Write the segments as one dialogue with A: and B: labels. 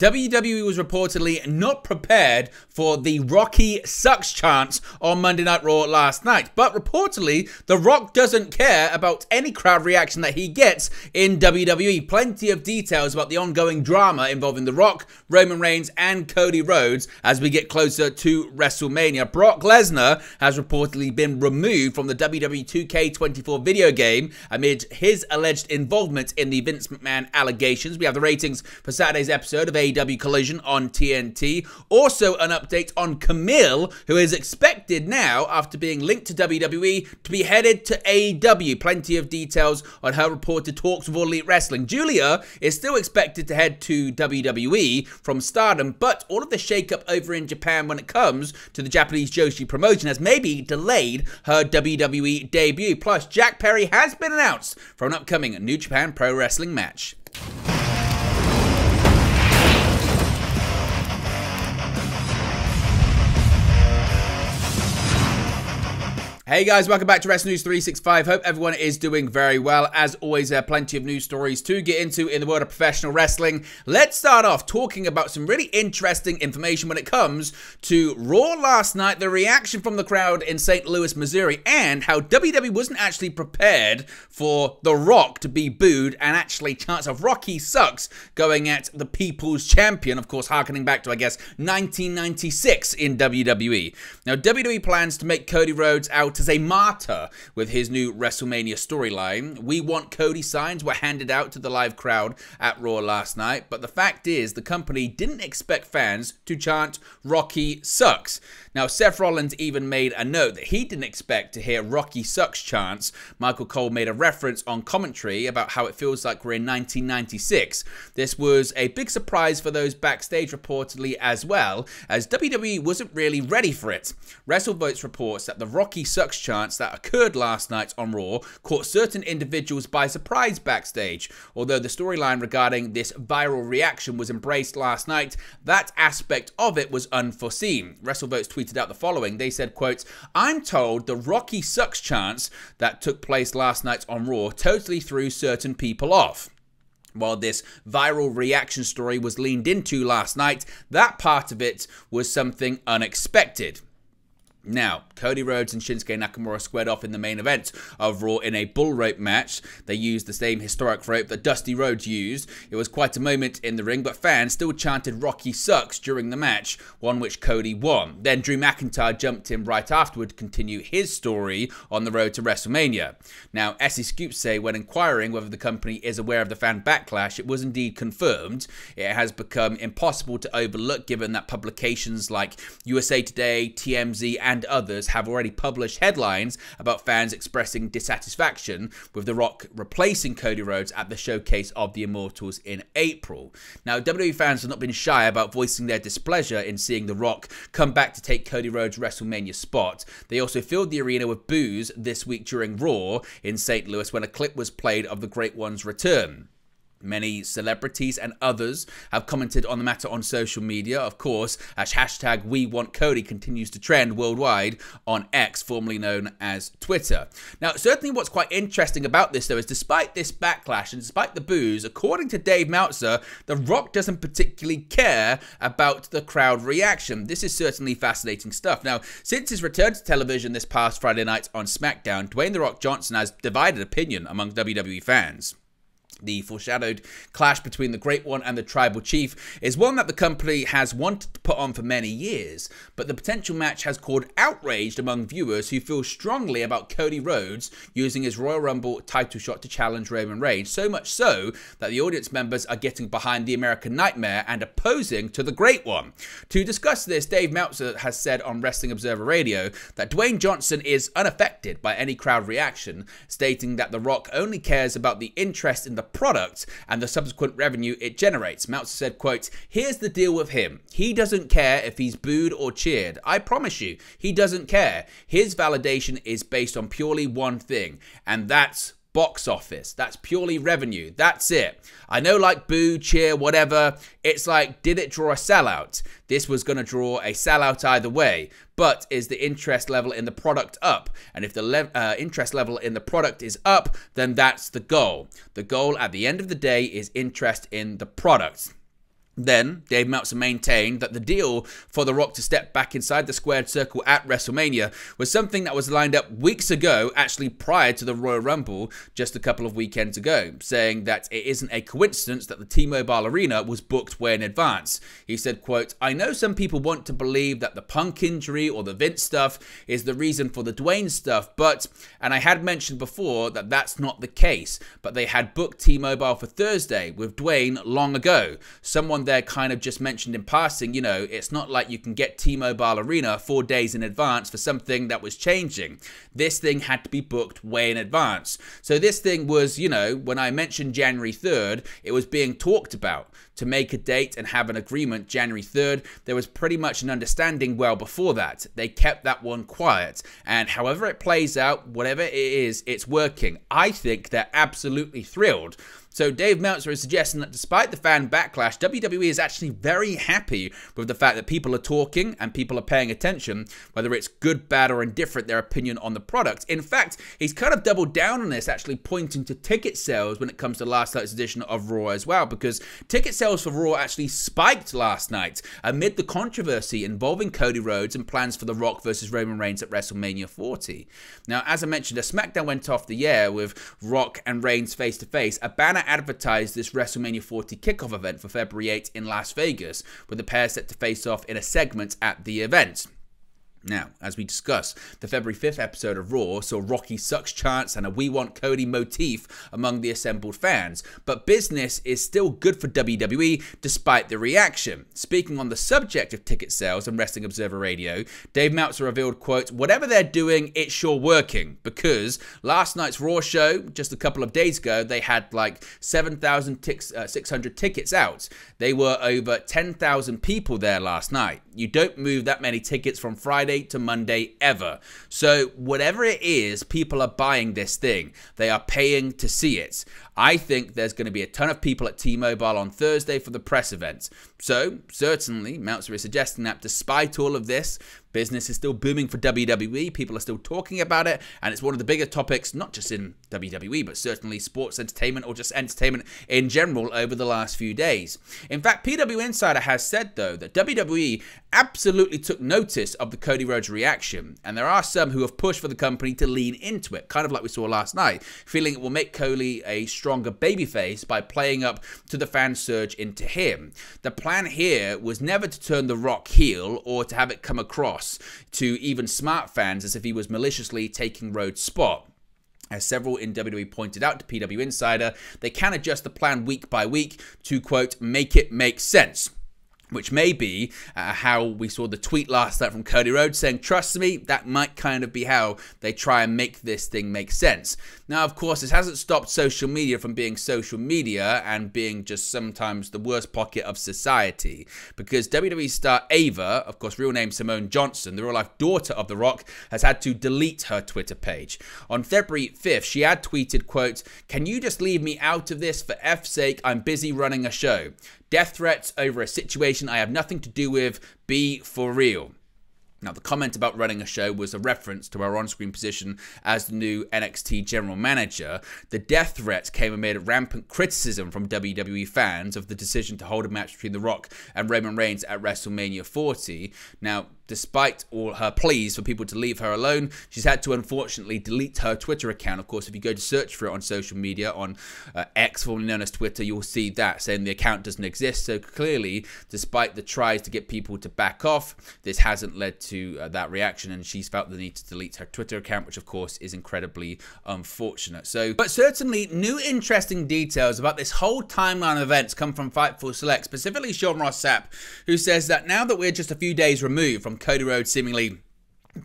A: WWE was reportedly not prepared for the Rocky sucks chants on Monday Night Raw last night, but reportedly The Rock doesn't care about any crowd reaction that he gets in WWE. Plenty of details about the ongoing drama involving The Rock, Roman Reigns and Cody Rhodes as we get closer to WrestleMania. Brock Lesnar has reportedly been removed from the WWE 2K24 video game amid his alleged involvement in the Vince McMahon allegations. We have the ratings for Saturday's episode of AEW Collision on TNT. Also an update on Camille, who is expected now, after being linked to WWE, to be headed to AEW. Plenty of details on her reported talks with All Elite Wrestling. Julia is still expected to head to WWE from Stardom, but all of the shakeup over in Japan when it comes to the Japanese Joshi promotion has maybe delayed her WWE debut. Plus, Jack Perry has been announced for an upcoming New Japan Pro Wrestling match. Hey guys, welcome back to Wrestling News 365. Hope everyone is doing very well. As always, there are plenty of news stories to get into in the world of professional wrestling. Let's start off talking about some really interesting information when it comes to Raw last night, the reaction from the crowd in St. Louis, Missouri, and how WWE wasn't actually prepared for The Rock to be booed and actually chants of Rocky sucks going at the People's Champion, of course, harkening back to, I guess, 1996 in WWE. Now, WWE plans to make Cody Rhodes out as a martyr with his new WrestleMania storyline. We Want Cody signs were handed out to the live crowd at Raw last night, but the fact is the company didn't expect fans to chant Rocky sucks. Now, Seth Rollins even made a note that he didn't expect to hear Rocky sucks chants. Michael Cole made a reference on commentary about how it feels like we're in 1996. This was a big surprise for those backstage reportedly as well, as WWE wasn't really ready for it. WrestleVotes reports that the Rocky sucks chants that occurred last night on Raw caught certain individuals by surprise backstage. Although the storyline regarding this viral reaction was embraced last night, that aspect of it was unforeseen. WrestleVotes tweeted out the following. They said, quote, "I'm told the Rocky sucks chants that took place last night on Raw totally threw certain people off. While this viral reaction story was leaned into last night, that part of it was something unexpected." Now, Cody Rhodes and Shinsuke Nakamura squared off in the main event of Raw in a bull rope match. They used the same historic rope that Dusty Rhodes used. It was quite a moment in the ring, but fans still chanted Rocky sucks during the match, one which Cody won. Then Drew McIntyre jumped in right afterward to continue his story on the road to WrestleMania. Now, Essie Scoops say when inquiring whether the company is aware of the fan backlash, it was indeed confirmed. It has become impossible to overlook given that publications like USA Today, TMZ, and others have already published headlines about fans expressing dissatisfaction with The Rock replacing Cody Rhodes at the Showcase of the Immortals in April. Now, WWE fans have not been shy about voicing their displeasure in seeing The Rock come back to take Cody Rhodes' WrestleMania spot. They also filled the arena with boos this week during Raw in St. Louis when a clip was played of the Great One's return. Many celebrities and others have commented on the matter on social media, of course, as hashtag #WeWantCody continues to trend worldwide on X, formerly known as Twitter. Now, certainly what's quite interesting about this, though, is despite this backlash and despite the boos, according to Dave Meltzer, The Rock doesn't particularly care about the crowd reaction. This is certainly fascinating stuff. Now, since his return to television this past Friday night on SmackDown, Dwayne The Rock Johnson has divided opinion among WWE fans. The foreshadowed clash between the Great One and the Tribal Chief is one that the company has wanted to put on for many years, but the potential match has caused outrage among viewers who feel strongly about Cody Rhodes using his Royal Rumble title shot to challenge Roman Reigns, so much so that the audience members are getting behind the American Nightmare and opposing to the Great One. To discuss this, Dave Meltzer has said on Wrestling Observer Radio that Dwayne Johnson is unaffected by any crowd reaction, stating that The Rock only cares about the interest in the product and the subsequent revenue it generates. Meltzer said, quote, "Here's the deal with him. He doesn't care if he's booed or cheered. I promise you, he doesn't care. His validation is based on purely one thing, and that's box office. That's purely revenue. That's it. I know, like, boo, cheer, whatever. It's like, did it draw a sellout? This was going to draw a sellout either way. But is the interest level in the product up? And if the interest level in the product is up, then that's the goal. The goal at the end of the day is interest in the product." Then, Dave Meltzer maintained that the deal for The Rock to step back inside the squared circle at WrestleMania was something that was lined up weeks ago, actually prior to the Royal Rumble just a couple of weekends ago, saying that it isn't a coincidence that the T-Mobile Arena was booked way in advance. He said, quote, "I know some people want to believe that the Punk injury or the Vince stuff is the reason for the Dwayne stuff, but, and I had mentioned before that that's not the case, but they had booked T-Mobile for Thursday with Dwayne long ago. Someone there kind of just mentioned in passing, you know, it's not like you can get T-Mobile Arena 4 days in advance for something that was changing. This thing had to be booked way in advance." So this thing was, you know, when I mentioned January 3rd, it was being talked about to make a date and have an agreement January 3rd. There was pretty much an understanding well before that. They kept that one quiet. And however it plays out, whatever it is, it's working. I think they're absolutely thrilled. So Dave Meltzer is suggesting that despite the fan backlash, WWE is actually very happy with the fact that people are talking and people are paying attention, whether it's good, bad, or indifferent, their opinion on the product. In fact, he's kind of doubled down on this, actually pointing to ticket sales when it comes to last night's edition of Raw as well, because ticket sales for Raw actually spiked last night amid the controversy involving Cody Rhodes and plans for The Rock versus Roman Reigns at WrestleMania 40. Now, as I mentioned, a SmackDown went off the air with Rock and Reigns face-to-face. A banner advertised this WrestleMania 40 kickoff event for February 8 in Las Vegas, with the pair set to face off in a segment at the event. Now, as we discussed, the February 5th episode of Raw saw Rocky sucks chants and a "We Want Cody" motif among the assembled fans, but business is still good for WWE despite the reaction. Speaking on the subject of ticket sales and Wrestling Observer Radio, Dave Meltzer revealed, quote, "Whatever they're doing, it's sure working, because last night's Raw show, just a couple of days ago, they had like 7,600 tickets out. They were over 10,000 people there last night. You don't move that many tickets from Friday to Monday ever. So whatever it is, people are buying this thing. They are paying to see it. I think there's going to be a ton of people at T-Mobile on Thursday for the press event." So certainly, Meltzer is suggesting that despite all of this, business is still booming for WWE. People are still talking about it, and it's one of the bigger topics, not just in WWE, but certainly sports entertainment or just entertainment in general over the last few days. In fact, PW Insider has said, though, that WWE absolutely took notice of the Cody Rhodes reaction, and there are some who have pushed for the company to lean into it, kind of like we saw last night, feeling it will make Cody a stronger babyface by playing up to the fan surge into him. The plan here was never to turn The Rock heel or to have it come across to even smart fans as if he was maliciously taking Rhodes' spot. As several in WWE pointed out to PW Insider, they can adjust the plan week by week to, quote, "make it make sense." Which may be how we saw the tweet last night from Cody Rhodes saying, "Trust me, that might kind of be how they try and make this thing make sense." Now, of course, this hasn't stopped social media from being social media and being just sometimes the worst pocket of society, because WWE star Ava, of course, real name Simone Johnson, the real-life daughter of The Rock, has had to delete her Twitter page. On February 5th, she had tweeted, quote, "Can you just leave me out of this? For F's sake, I'm busy running a show. Death threats over a situation I have nothing to do with. Be for real." Now, the comment about running a show was a reference to her on-screen position as the new NXT general manager. The death threats came amid rampant criticism from WWE fans of the decision to hold a match between The Rock and Roman Reigns at WrestleMania 40. Now, despite all her pleas for people to leave her alone, she's had to unfortunately delete her Twitter account. Of course, if you go to search for it on social media, on X, formerly known as Twitter, you'll see that, saying the account doesn't exist. So clearly, despite the tries to get people to back off, this hasn't led to that reaction, and she's felt the need to delete her Twitter account, which of course is incredibly unfortunate. So, but certainly new interesting details about this whole timeline of events come from Fightful Select, specifically Sean Ross Sapp, who says that now that we're just a few days removed from Cody Rhodes seemingly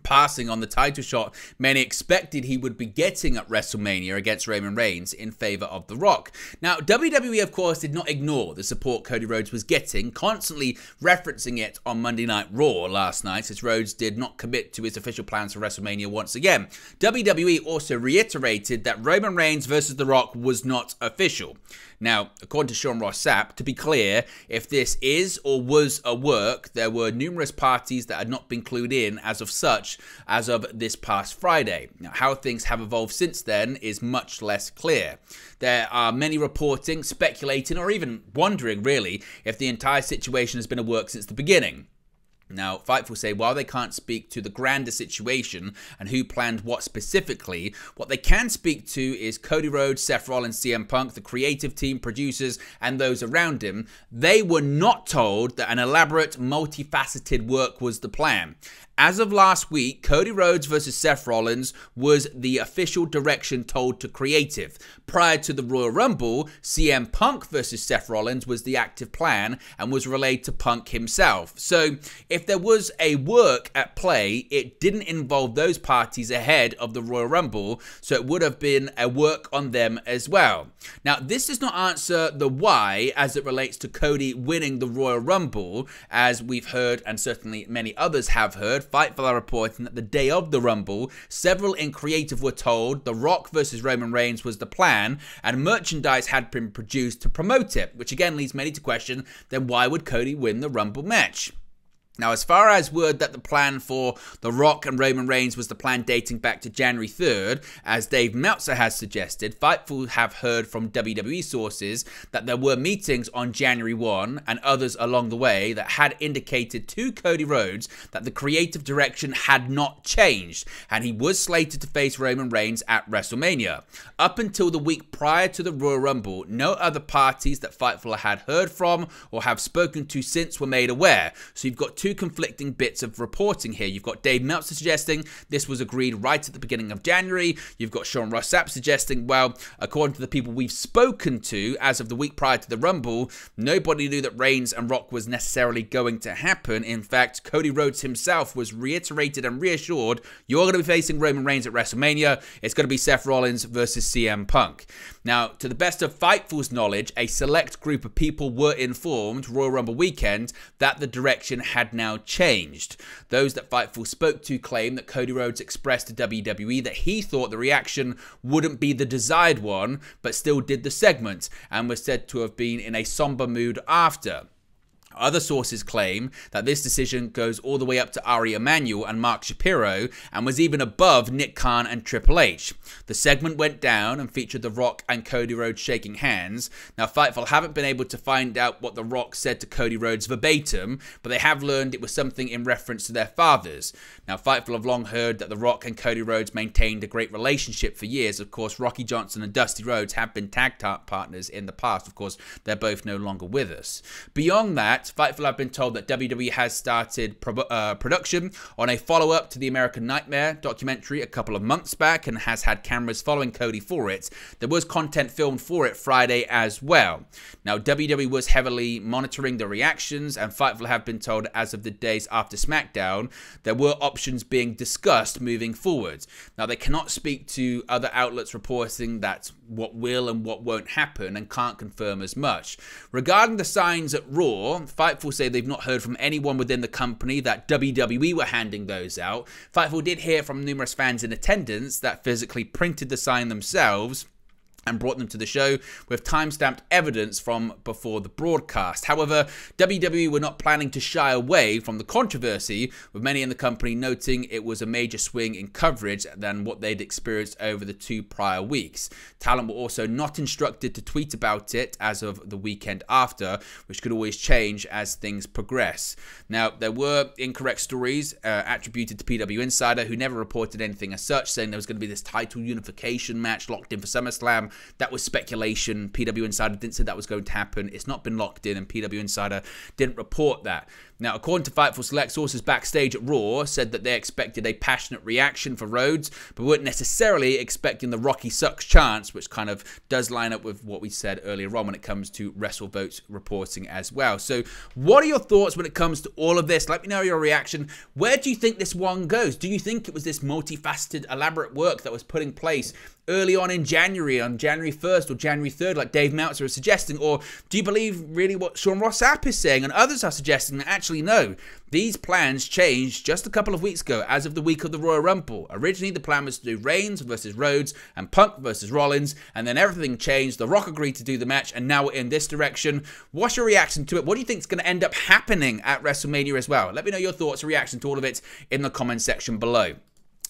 A: passing on the title shot many expected he would be getting at WrestleMania against Roman Reigns in favor of The Rock. Now, WWE, of course, did not ignore the support Cody Rhodes was getting, constantly referencing it on Monday Night Raw last night, as Rhodes did not commit to his official plans for WrestleMania once again. WWE also reiterated that Roman Reigns versus The Rock was not official. Now, according to Sean Ross Sapp, to be clear, if this is or was a work, there were numerous parties that had not been clued in as of such such as of this past Friday. Now, how things have evolved since then is much less clear. There are many reporting, speculating, or even wondering, really, if the entire situation has been a work since the beginning. Now, Fightful say while they can't speak to the grander situation and who planned what specifically, what they can speak to is Cody Rhodes, Seth Rollins, CM Punk, the creative team, producers, and those around him. They were not told that an elaborate, multifaceted work was the plan. As of last week, Cody Rhodes versus Seth Rollins was the official direction told to creative. Prior to the Royal Rumble, CM Punk versus Seth Rollins was the active plan and was relayed to Punk himself. So, if there was a work at play, it didn't involve those parties ahead of the Royal Rumble, so it would have been a work on them as well. Now, this does not answer the why as it relates to Cody winning the Royal Rumble, as we've heard and certainly many others have heard. Fightful are reporting that the day of the Rumble, several in creative were told The Rock versus Roman Reigns was the plan, and merchandise had been produced to promote it, which again leads many to question, then why would Cody win the Rumble match? Now, as far as word that the plan for The Rock and Roman Reigns was the plan dating back to January 3rd, as Dave Meltzer has suggested, Fightful have heard from WWE sources that there were meetings on January 1 and others along the way that had indicated to Cody Rhodes that the creative direction had not changed and he was slated to face Roman Reigns at WrestleMania. Up until the week prior to the Royal Rumble, no other parties that Fightful had heard from or have spoken to since were made aware. So you've got two conflicting bits of reporting here. You've got Dave Meltzer suggesting this was agreed right at the beginning of January. You've got Sean Ross Sapp suggesting, well, according to the people we've spoken to, as of the week prior to the Rumble, nobody knew that Reigns and Rock was necessarily going to happen. In fact, Cody Rhodes himself was reiterated and reassured, you're going to be facing Roman Reigns at WrestleMania. It's going to be Seth Rollins versus CM Punk. Now, to the best of Fightful's knowledge, a select group of people were informed Royal Rumble weekend that the direction had now changed. Those that Fightful spoke to claim that Cody Rhodes expressed to WWE that he thought the reaction wouldn't be the desired one, but still did the segment, and was said to have been in a somber mood after. Other sources claim that this decision goes all the way up to Ari Emanuel and Mark Shapiro and was even above Nick Khan and Triple H. The segment went down and featured The Rock and Cody Rhodes shaking hands. Now, Fightful haven't been able to find out what The Rock said to Cody Rhodes verbatim, but they have learned it was something in reference to their fathers. Now, Fightful have long heard that The Rock and Cody Rhodes maintained a great relationship for years. Of course, Rocky Johnson and Dusty Rhodes have been tag partners in the past. Of course, they're both no longer with us. Beyond that, Fightful have been told that WWE has started production on a follow-up to the American Nightmare documentary a couple of months back and has had cameras following Cody for it. There was content filmed for it Friday as well. Now, WWE was heavily monitoring the reactions, and Fightful have been told as of the days after SmackDown, there were options being discussed moving forward. Now, they cannot speak to other outlets reporting that what will and what won't happen and can't confirm as much. Regarding the signs at Raw, Fightful say they've not heard from anyone within the company that WWE were handing those out. Fightful did hear from numerous fans in attendance that physically printed the sign themselves and brought them to the show with time-stamped evidence from before the broadcast. However, WWE were not planning to shy away from the controversy, with many in the company noting it was a major swing in coverage than what they'd experienced over the 2 prior weeks. Talent were also not instructed to tweet about it as of the weekend after, which could always change as things progress. Now, there were incorrect stories attributed to PW Insider, who never reported anything as such, saying there was going to be this title unification match locked in for SummerSlam. That was speculation. PW Insider didn't say that was going to happen. It's not been locked in, and PW Insider didn't report that. Now, according to Fightful, select sources backstage at Raw said that they expected a passionate reaction for Rhodes, but weren't necessarily expecting the Rocky Sucks chants, which kind of does line up with what we said earlier on when it comes to WrestleVotes reporting as well. So, what are your thoughts when it comes to all of this? Let me know your reaction. Where do you think this one goes? Do you think it was this multifaceted, elaborate work that was put in place early on in January on January 1st or January 3rd, like Dave Meltzer is suggesting? Or do you believe really what Sean Ross Sapp is saying and others are suggesting that actually no, these plans changed just a couple of weeks ago as of the week of the Royal Rumble? Originally, the plan was to do Reigns versus Rhodes and Punk versus Rollins, and then everything changed. The Rock agreed to do the match, and now we're in this direction. What's your reaction to it? What do you think is going to end up happening at WrestleMania as well? Let me know your thoughts and reaction to all of it in the comment section below.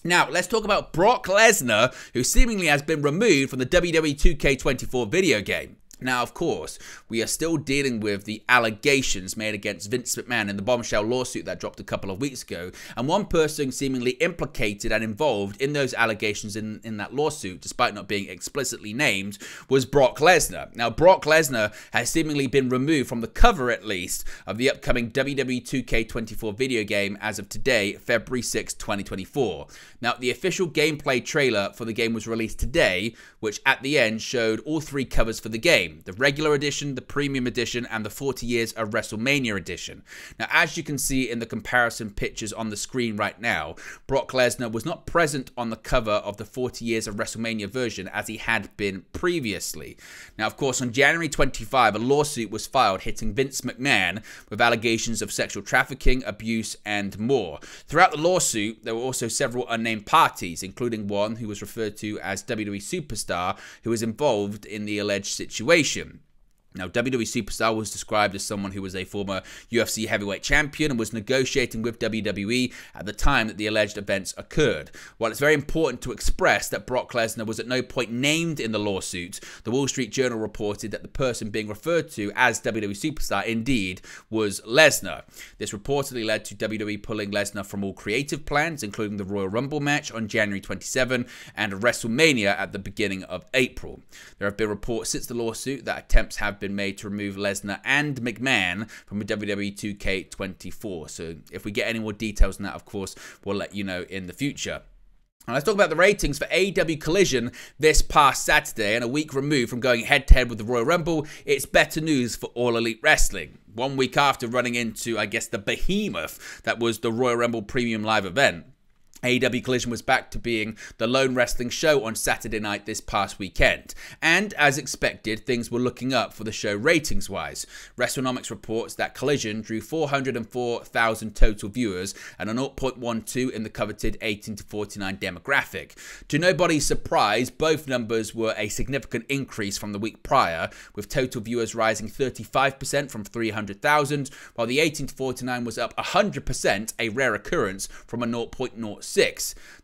A: Now, let's talk about Brock Lesnar, who seemingly has been removed from the WWE 2K24 video game. Now, of course, we are still dealing with the allegations made against Vince McMahon in the bombshell lawsuit that dropped a couple of weeks ago. And one person seemingly implicated and involved in those allegations in that lawsuit, despite not being explicitly named, was Brock Lesnar. Now, Brock Lesnar has seemingly been removed from the cover, at least, of the upcoming WWE 2K24 video game as of today, February 6, 2024. Now, the official gameplay trailer for the game was released today, which at the end showed all three covers for the game. The regular edition, the premium edition, and the 40 Years of WrestleMania edition. Now, as you can see in the comparison pictures on the screen right now, Brock Lesnar was not present on the cover of the 40 Years of WrestleMania version as he had been previously. Now, of course, on January 25, a lawsuit was filed hitting Vince McMahon with allegations of sexual trafficking, abuse, and more. Throughout the lawsuit, there were also several unnamed parties, including one who was referred to as WWE Superstar, who was involved in the alleged situation. Now, WWE Superstar was described as someone who was a former UFC heavyweight champion and was negotiating with WWE at the time that the alleged events occurred. While it's very important to express that Brock Lesnar was at no point named in the lawsuit, the Wall Street Journal reported that the person being referred to as WWE Superstar indeed was Lesnar. This reportedly led to WWE pulling Lesnar from all creative plans, including the Royal Rumble match on January 27 and WrestleMania at the beginning of April. There have been reports since the lawsuit that attempts have been made to remove Lesnar and McMahon from WWE 2K24. So if we get any more details on that, of course, we'll let you know in the future. Now, let's talk about the ratings for AEW Collision this past Saturday, and a week removed from going head-to-head with the Royal Rumble, it's better news for All Elite Wrestling. 1 week after running into, I guess, the behemoth that was the Royal Rumble Premium Live event, AEW Collision was back to being the lone wrestling show on Saturday night this past weekend. And as expected, things were looking up for the show ratings-wise. WrestleNomics reports that Collision drew 404,000 total viewers and a 0.12 in the coveted 18 to 49 demographic. To nobody's surprise, both numbers were a significant increase from the week prior, with total viewers rising 35% from 300,000, while the 18 to 49 was up 100%, a rare occurrence, from a 0.06.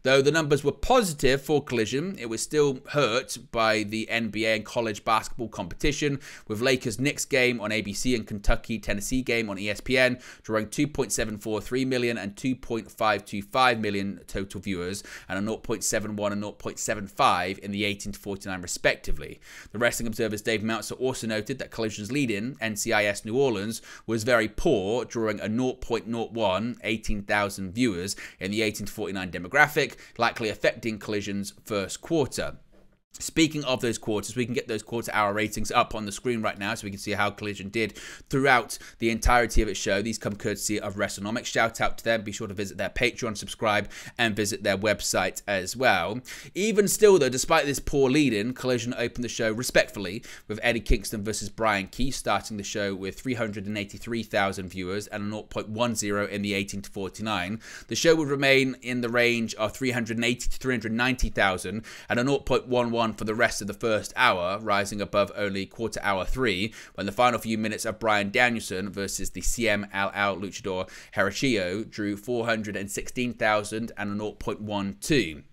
A: Though the numbers were positive for Collision, it was still hurt by the NBA and college basketball competition, with Lakers-Knicks game on ABC and Kentucky-Tennessee game on ESPN drawing 2.743 million and 2.525 million total viewers, and a 0.71 and 0.75 in the 18 to 49 respectively. The Wrestling Observer's Dave Meltzer also noted that Collision's lead-in, NCIS New Orleans, was very poor, drawing a 0.01, 18,000 viewers in the 18 to 49 demographic, likely affecting Collision's first quarter. Speaking of those quarters, we can get those quarter-hour ratings up on the screen right now so we can see how Collision did throughout the entirety of its show. These come courtesy of WrestleNomics. Shout out to them. Be sure to visit their Patreon, subscribe, and visit their website as well. Even still, though, despite this poor lead-in, Collision opened the show respectfully with Eddie Kingston versus Brian Keith, starting the show with 383,000 viewers and a 0.10 in the 18 to 49. The show would remain in the range of 380 to 390,000 and a 0.11 for the rest of the first hour, rising above only quarter hour 3 when the final few minutes of Bryan Danielson versus the CMLL luchador Hiroshio drew 416,000 and a 0.12.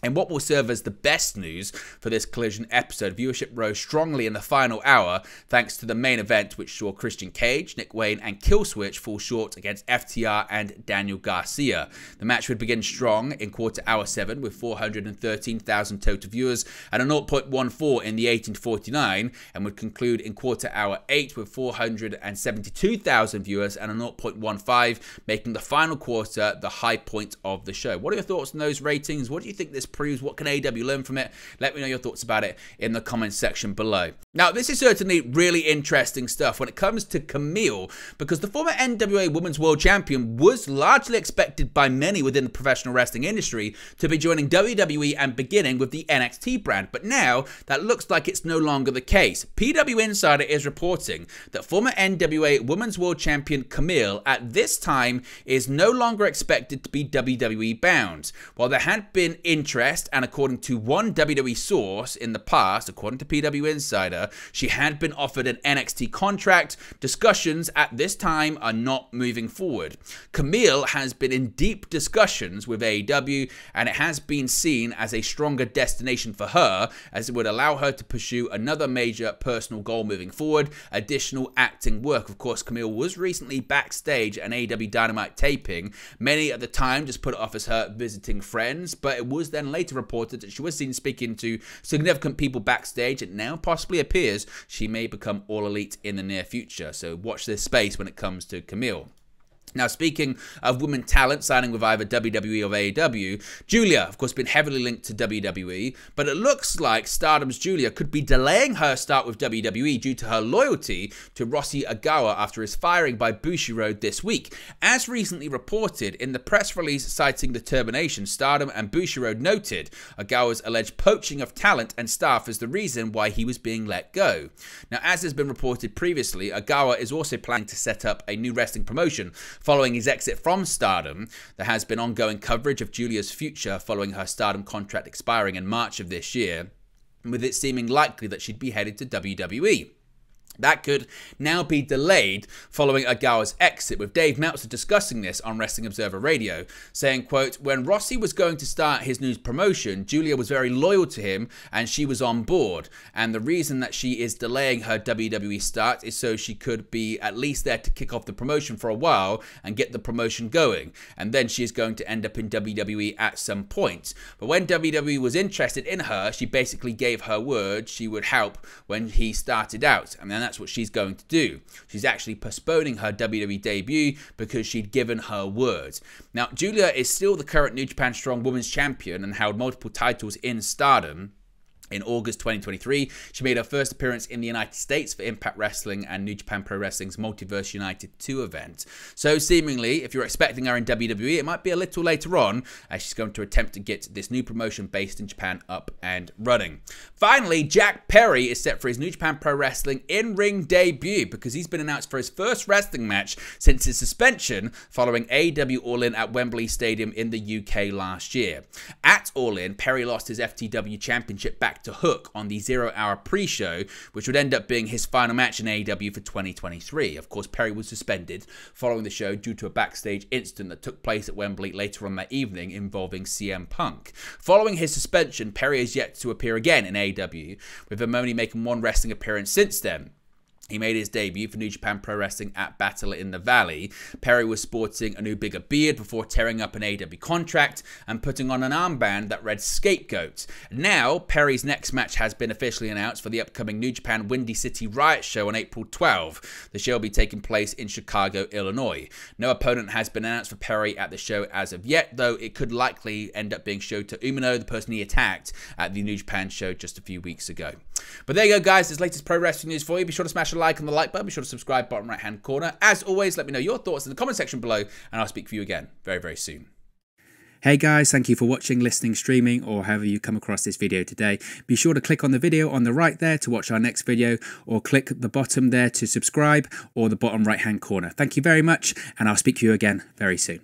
A: And what will serve as the best news for this Collision episode, viewership rose strongly in the final hour thanks to the main event, which saw Christian Cage, Nick Wayne, and Killswitch fall short against FTR and Daniel Garcia. The match would begin strong in quarter hour 7 with 413,000 total viewers and a 0.14 in the 18 to 49, and would conclude in quarter hour 8 with 472,000 viewers and a 0.15, making the final quarter the high point of the show. What are your thoughts on those ratings? What do you think this proves? What can AEW learn from it? Let me know your thoughts about it in the comments section below. Now, this is certainly really interesting stuff when it comes to Camille, because the former NWA Women's World Champion was largely expected by many within the professional wrestling industry to be joining WWE and beginning with the NXT brand, but now that looks like it's no longer the case. PW Insider is reporting that former NWA Women's World Champion Camille at this time is no longer expected to be WWE bound. While there had been interest, and according to one WWE source in the past, according to PW Insider, she had been offered an NXT contract, discussions at this time are not moving forward. Camille has been in deep discussions with AEW, and it has been seen as a stronger destination for her, as it would allow her to pursue another major personal goal moving forward, additional acting work. Of course, Camille was recently backstage at an AEW Dynamite taping. Many at the time just put it off as her visiting friends, but it was then later reported that she was seen speaking to significant people backstage, and now possibly appears she may become All Elite in the near future. So watch this space when it comes to Camille. Now, speaking of women talent signing with either WWE or AEW, Julia, of course, been heavily linked to WWE, but it looks like Stardom's Julia could be delaying her start with WWE due to her loyalty to Rossy Ogawa after his firing by Bushiroad this week. As recently reported in the press release citing the termination, Stardom and Bushiroad noted Ogawa's alleged poaching of talent and staff as the reason why he was being let go. Now, as has been reported previously, Ogawa is also planning to set up a new wrestling promotion following his exit from Stardom. There has been ongoing coverage of Julia's future following her Stardom contract expiring in March of this year, with it seeming likely that she'd be headed to WWE. That could now be delayed following Ogawa's exit, with Dave Meltzer discussing this on Wrestling Observer Radio, saying, quote, "When Rossy was going to start his new promotion, Julia was very loyal to him and she was on board. And the reason that she is delaying her WWE start is so she could be at least there to kick off the promotion for a while and get the promotion going. And then she is going to end up in WWE at some point. But when WWE was interested in her, she basically gave her word she would help when he started out. And then that's what she's going to do. She's actually postponing her WWE debut because she'd given her word." Now, Julia is still the current New Japan Strong Women's Champion and held multiple titles in Stardom. In August 2023, she made her first appearance in the United States for Impact Wrestling and New Japan Pro Wrestling's Multiverse United 2 event. So seemingly, if you're expecting her in WWE, it might be a little later on, as she's going to attempt to get this new promotion based in Japan up and running. Finally, Jack Perry is set for his New Japan Pro Wrestling in-ring debut, because he's been announced for his first wrestling match since his suspension following AEW All In at Wembley Stadium in the UK last year. At All In, Perry lost his FTW Championship back to Hook on the 0 Hour pre-show, which would end up being his final match in AEW for 2023. Of course, Perry was suspended following the show due to a backstage incident that took place at Wembley later on that evening involving CM Punk. Following his suspension, Perry has yet to appear again in AEW, with him only making one wrestling appearance since then. He made his debut for New Japan Pro Wrestling at Battle in the Valley. Perry was sporting a new bigger beard before tearing up an AEW contract and putting on an armband that read Scapegoat. Now, Perry's next match has been officially announced for the upcoming New Japan Windy City Riot show on April 12. The show will be taking place in Chicago, Illinois. No opponent has been announced for Perry at the show as of yet, though it could likely end up being Shota Umino, the person he attacked at the New Japan show just a few weeks ago. But there you go, guys. This latest pro wrestling news for you. Be sure to smash a like on the like button. Be sure to subscribe, bottom right hand corner. As always, let me know your thoughts in the comment section below, and I'll speak for you again very, very soon.
B: Hey guys, thank you for watching, listening, streaming, or however you come across this video today. Be sure to click on the video on the right there to watch our next video, or click the bottom there to subscribe, or the bottom right hand corner. Thank you very much, and I'll speak to you again very soon.